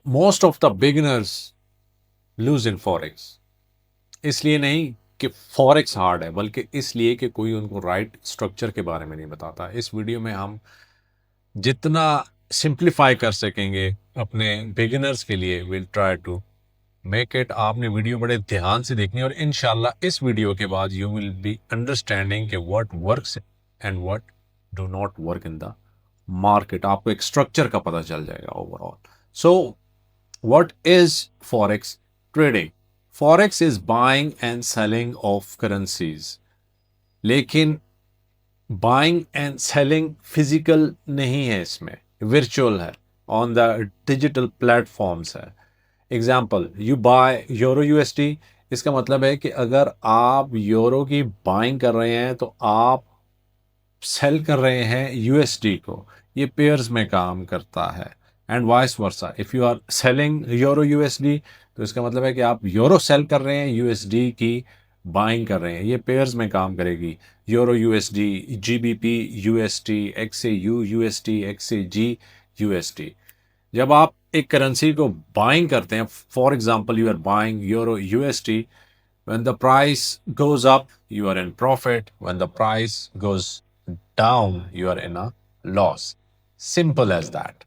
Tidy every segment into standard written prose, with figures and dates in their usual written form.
Most of the beginners lose in forex. इसलिए नहीं कि फॉरेक्स हार्ड है, बल्कि इसलिए कि कोई उनको राइट स्ट्रक्चर के बारे में नहीं बताता। इस वीडियो में हम जितना सिंप्लीफाई कर सकेंगे अपने बिगिनर्स के लिए, will try to make it. आपने वीडियो बड़े ध्यान से देखनी है और इंशाल्लाह इस वीडियो के बाद यू विल बी अंडरस्टैंडिंग कि what works and what do not work in the market. आपको एक स्ट्रक्चर का पता चल जाएगा overall. So what is forex trading? Forex is buying and selling of currencies, लेकिन बाइंग एंड सेलिंग फिजिकल नहीं है, इसमें वर्चुअल है, ऑन द डिजिटल प्लेटफॉर्म्स है। Example, you buy euro USD. इसका मतलब है कि अगर आप यूरो की बाइंग कर रहे हैं तो आप सेल कर रहे हैं यूएसडी को। ये पेयर्स में काम करता है and vice versa. If you are selling euro USD तो इसका मतलब है कि आप यूरो सेल कर रहे हैं, यूएसडी की बाइंग कर रहे हैं। ये पेयर्स में काम करेगी। Euro USD, GBP USD, XAU USD, XAG USD. जब आप एक करेंसी को बाइंग करते हैं, for example you are buying euro USD, when the price goes up you are in profit, when the price goes down you are in a loss. Simple as that.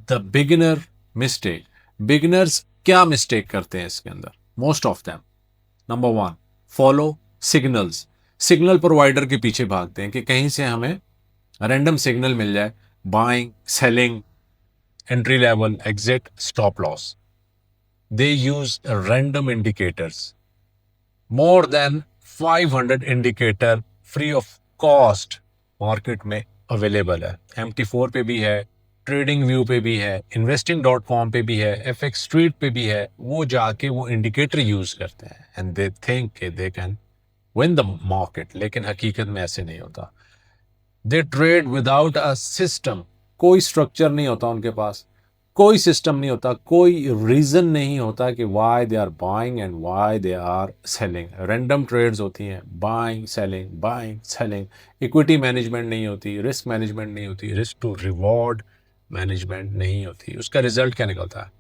The beginner mistake. Beginners क्या mistake करते हैं इसके अंदर? Most of them, number one, follow signals. Signal provider के पीछे भागते हैं कि कहीं से हमें रैंडम सिग्नल मिल जाए। Buying, selling, entry level, exit, stop loss. They use random indicators. More than 500 indicator free of cost market में अवेलेबल है। MT4 पे भी है, ट्रेडिंग व्यू पे भी है, investing.com पे भी है, FX स्ट्रीट पे भी है। वो जाके वो इंडिकेटर यूज करते हैं and they think they can win the market, लेकिन हकीकत में ऐसे नहीं होता। दे ट्रेड विदाउट अ सिस्टम। कोई स्ट्रक्चर नहीं होता उनके पास, कोई सिस्टम नहीं होता, कोई रीज़न नहीं होता कि why they are buying and why they are selling. Random trades होती हैं, buying selling, buying selling. Equity management नहीं होती, रिस्क मैनेजमेंट नहीं होती, रिस्क टू रिवॉर्ड मैनेजमेंट नहीं होती। उसका रिजल्ट क्या निकलता है?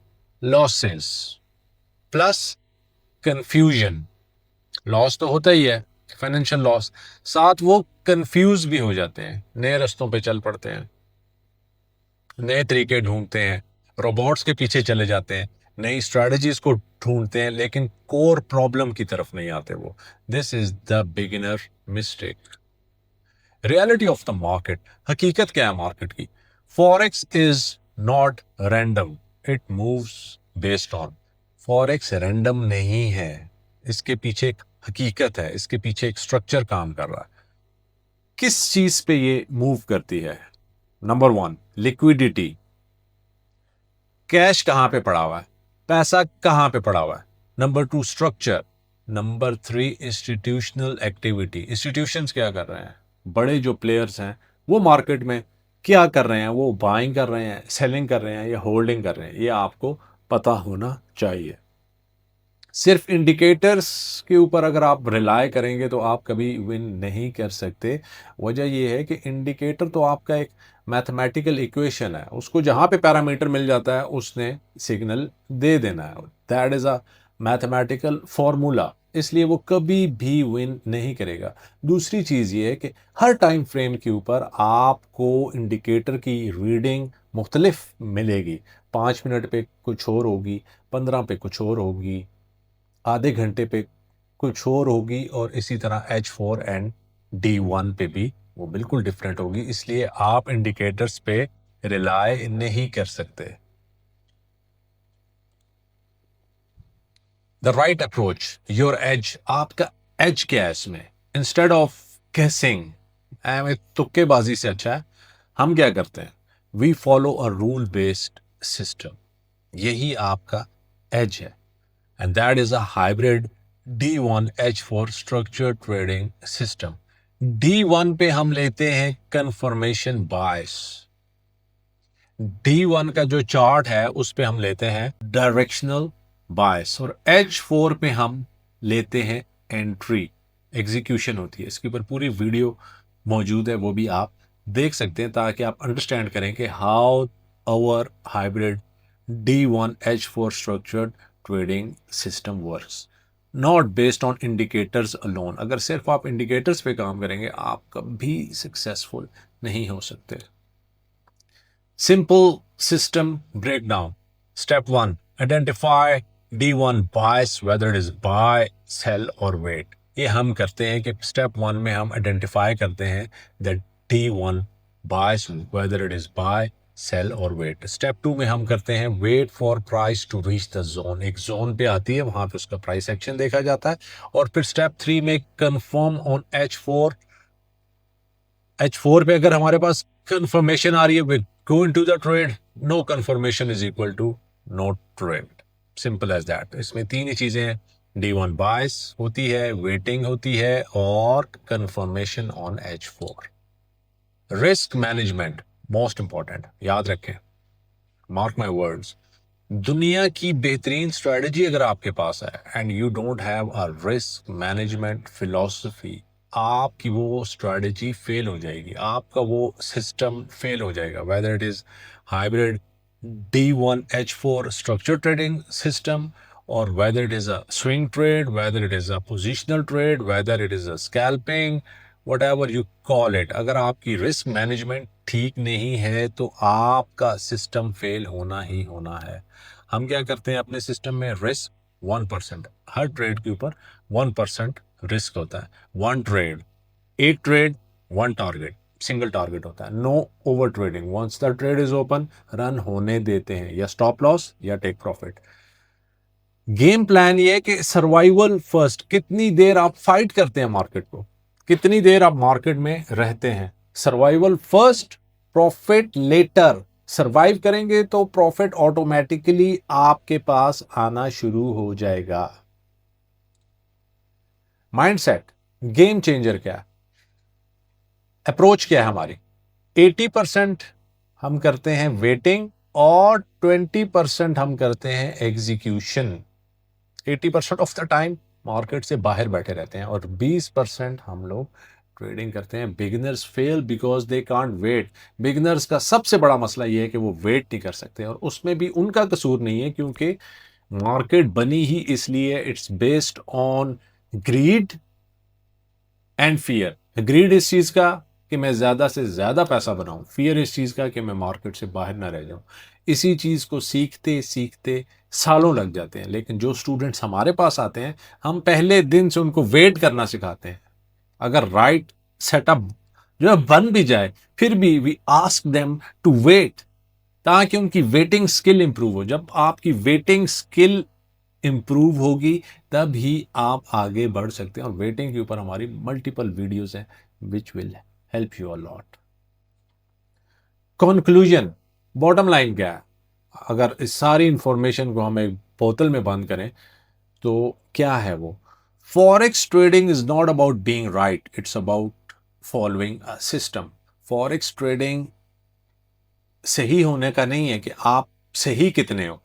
Losses plus confusion. लॉस तो होता ही है, फाइनेंशियल लॉस, साथ वो कंफ्यूज भी हो जाते हैं, नए रास्तों पे चल पड़ते हैं, नए तरीके ढूंढते हैं, रोबोट्स के पीछे चले जाते हैं, नई स्ट्रेटजीज को ढूंढते हैं, लेकिन कोर प्रॉब्लम की तरफ नहीं आते वो। This is the beginner mistake. Reality of the market. हकीकत क्या है मार्केट की? Forex is not random, it moves based on. Forex random नहीं है, इसके पीछे एक हकीकत है, इसके पीछे एक स्ट्रक्चर काम कर रहा है। किस चीज पे ये मूव करती है? Number one, liquidity. कैश कहां पे पड़ा हुआ है, पैसा कहां पे पड़ा हुआ है। Number two, structure. Number three, institutional activity. Institutions क्या कर रहे हैं? बड़े जो प्लेयर्स हैं वो मार्केट में क्या कर रहे हैं? वो बाइंग कर रहे हैं, सेलिंग कर रहे हैं या होल्डिंग कर रहे हैं? ये आपको पता होना चाहिए। सिर्फ इंडिकेटर्स के ऊपर अगर आप रिलाय करेंगे तो आप कभी विन नहीं कर सकते। वजह यह है कि इंडिकेटर तो आपका एक मैथमेटिकल इक्वेशन है, उसको जहाँ पे पैरामीटर मिल जाता है उसने सिग्नल दे देना है। That is a mathematical formula, इसलिए वो कभी भी विन नहीं करेगा। दूसरी चीज़ ये है कि हर टाइम फ्रेम के ऊपर आपको इंडिकेटर की रीडिंग मुख्तलिफ मिलेगी। 5 मिनट पे कुछ और होगी, 15 पे कुछ और होगी, आधे घंटे पे कुछ और होगी, और इसी तरह H4 एंड D1 पे भी वो बिल्कुल डिफरेंट होगी। इसलिए आप इंडिकेटर्स पे रिलाय नहीं कर सकते। The right approach, your age. आपका एज क्या है इसमें? इंस्टेड ऑफ गेसिंग, तुक्केबाजी से अच्छा है हम क्या करते हैं, we follow a rule based system. यही आपका एज है, and that is a hybrid D1H4 structured trading system. D1 पे हम लेते हैं confirmation bias। D1 का जो चार्ट है उस पे हम लेते हैं डायरेक्शनल बायस, और H4 पे हम लेते हैं एंट्री। एग्जीक्यूशन होती है, इसके ऊपर पूरी वीडियो मौजूद है, वो भी आप देख सकते हैं ताकि आप अंडरस्टैंड करें कि how our hybrid D1H4 structured trading system works. Not based on indicators alone. अगर सिर्फ आप indicators पे काम करेंगे आप कभी successful नहीं हो सकते. Simple system breakdown. Step 1. Identify D1 bias, whether it is buy, sell or wait. ये हम करते हैं कि step 1 में हम identify करते हैं that D1 bias, whether it is buy, sell or wait. Step 2 में हम करते हैं wait for price to reach the zone. एक zone पे आती है, वहां पे उसका price action देखा जाता है. और फिर step 3 में confirm on H4. H4 पे अगर हमारे पास confirmation आ रही है, we go into the trade. No confirmation is equal to no trade. Simple as that. इसमें तीन ही चीजें हैं. D1 bias होती है, waiting होती है और confirmation on H4. Risk management most important. याद रखें. Mark my words. दुनिया की बेहतरीन स्ट्रेटजी अगर आपके पास है and you don't have a risk management philosophy, आपकी वो स्ट्रेटजी फेल हो जाएगी, आपका वो सिस्टम फेल हो जाएगा. Whether it is hybrid D1H4 structure trading system और whether it is a swing trade, whether it is a positional trade, whether it is a scalping, whatever you call it, अगर आपकी risk management ठीक नहीं है तो आपका system fail होना ही होना है. हम क्या करते हैं अपने सिस्टम में, रिस्क 1%, हर ट्रेड के ऊपर 1% रिस्क होता है. वन ट्रेड, एक trade, one target, single target होता है. No over trading. Once the trade is open, run होने देते हैं, या स्टॉप लॉस या टेक प्रॉफिट. गेम प्लान ये है कि सर्वाइवल फर्स्ट. कितनी देर आप फाइट करते हैं मार्केट को, कितनी देर आप मार्केट में रहते हैं. Survival first, profit later. Survive करेंगे तो प्रॉफिट ऑटोमेटिकली आपके पास आना शुरू हो जाएगा. माइंडसेट, गेम चेंजर क्या है, अप्रोच क्या है हमारी. 80% हम करते हैं वेटिंग और 20% हम करते हैं execution. 80% of the time market से बाहर बैठे रहते हैं और 20% हम लोग ट्रेडिंग करते हैं. Beginners fail because they can't wait. Beginners का सबसे बड़ा मसला यह है कि वो वेट नहीं कर सकते, और उसमें भी उनका कसूर नहीं है क्योंकि मार्केट बनी ही इसलिए, it's based on greed and fear. Greed इस चीज का कि मैं ज्यादा से ज्यादा पैसा बनाऊं, फियर इस चीज का कि मैं मार्केट से बाहर ना रह जाऊं. इसी चीज को सीखते सीखते सालों लग जाते हैं. लेकिन जो स्टूडेंट्स हमारे पास आते हैं, हम पहले दिन से उनको वेट करना सिखाते हैं. अगर राइट सेटअप जो है बन भी जाए, फिर भी we ask them to wait, ताकि उनकी वेटिंग स्किल इंप्रूव हो. जब आपकी वेटिंग स्किल इंप्रूव होगी तब ही आप आगे बढ़ सकते हैं. और वेटिंग के ऊपर हमारी मल्टीपल वीडियोस हैं which will help you a lot. Conclusion, bottom line क्या है, अगर इस सारी इंफॉर्मेशन को हम एक बोतल में बंद करें तो क्या है वो. Forex trading is not about being right, it's about following a system. Forex trading सही होने का नहीं है कि आप सही कितने हो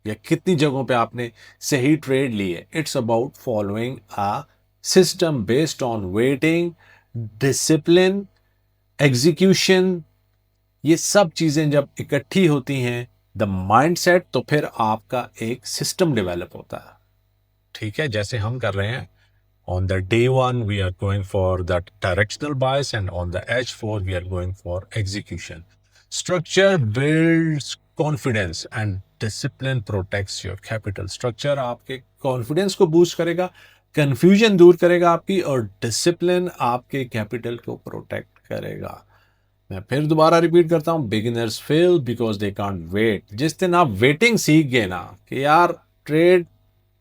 या कितनी जगहों पे आपने सही ट्रेड ली है. It's about following a system based on waiting, discipline, execution. ये सब चीजें जब इकट्ठी होती हैं, द माइंडसेट, तो फिर आपका एक सिस्टम डेवलप होता है. ठीक है, जैसे हम कर रहे हैं. On the day one, we are going for the directional bias, and on the H4, we are going for execution. Structure builds confidence and discipline protects your capital. Structure आपके confidence को boost करेगा, confusion दूर करेगा आपकी, और discipline आपके capital को protect करेगा. मैं फिर दोबारा रिपीट करता हूं, beginners fail because they can't wait. जिस दिन आप वेटिंग सीख गए ना कि यार ट्रेड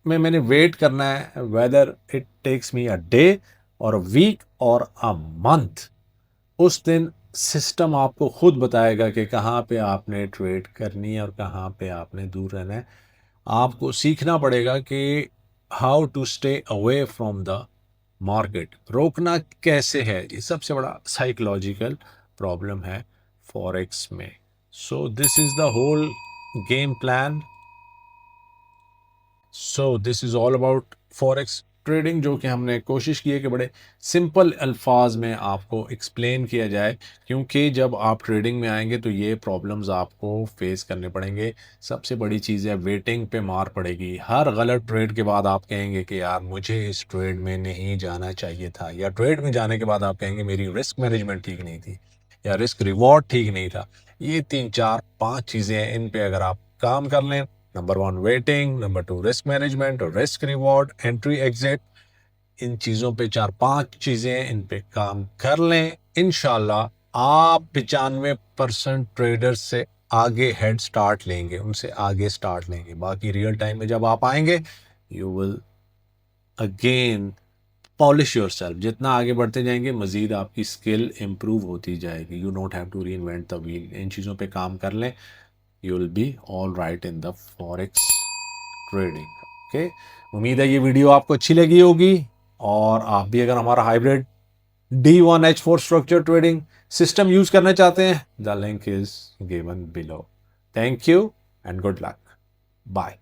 में मैंने वेट करना है, whether it takes me a day और अ वीक और अ मंथ, उस दिन सिस्टम आपको खुद बताएगा कि कहाँ पे आपने ट्रेड करनी है और कहाँ पे आपने दूर रहना है. आपको सीखना पड़ेगा कि how to stay away from the market. रोकना कैसे है, ये सबसे बड़ा साइकोलॉजिकल प्रॉब्लम है फॉरेक्स में. So this is the whole game plan. So this is all about forex trading जो कि हमने कोशिश की है कि बड़े सिंपल अल्फाज में आपको एक्सप्लेन किया जाए, क्योंकि जब आप ट्रेडिंग में आएंगे तो ये प्रॉब्लम्स आपको फेस करने पड़ेंगे। सबसे बड़ी चीज़ है वेटिंग पे मार पड़ेगी। हर गलत ट्रेड के बाद आप कहेंगे कि यार मुझे इस ट्रेड में नहीं जाना चाहिए था, या ट्रेड में जाने के बाद आप कहेंगे मेरी रिस्क मैनेजमेंट ठीक नहीं थी या रिस्क रिवॉर्ड ठीक नहीं था। ये 3 4 5 चीज़ें हैं, इन पे अगर आप काम कर लें, number 1 waiting, number 2 risk management और रिस्क रिवॉर्ड, एंट्री एग्जिट, इन चीज़ों पे 4 5 चीज़ें, इन पे काम कर लें, इंशाल्लाह आप 95% ट्रेडर्स से आगे हेड स्टार्ट लेंगे, उनसे आगे स्टार्ट लेंगे। बाकी रियल टाइम में जब आप आएंगे you will again polish your self. जितना आगे बढ़ते जाएंगे मज़ीद आपकी स्किल इम्प्रूव होती जाएगी। You don't have to reinvent the wheel. इन चीज़ों पे काम कर लें, you will be all right in the forex trading. Okay, उम्मीद है ये वीडियो आपको अच्छी लगी होगी, और आप भी अगर हमारा hybrid D1H4 structure trading system use करना चाहते हैं, the link is given below. Thank you and good luck. Bye.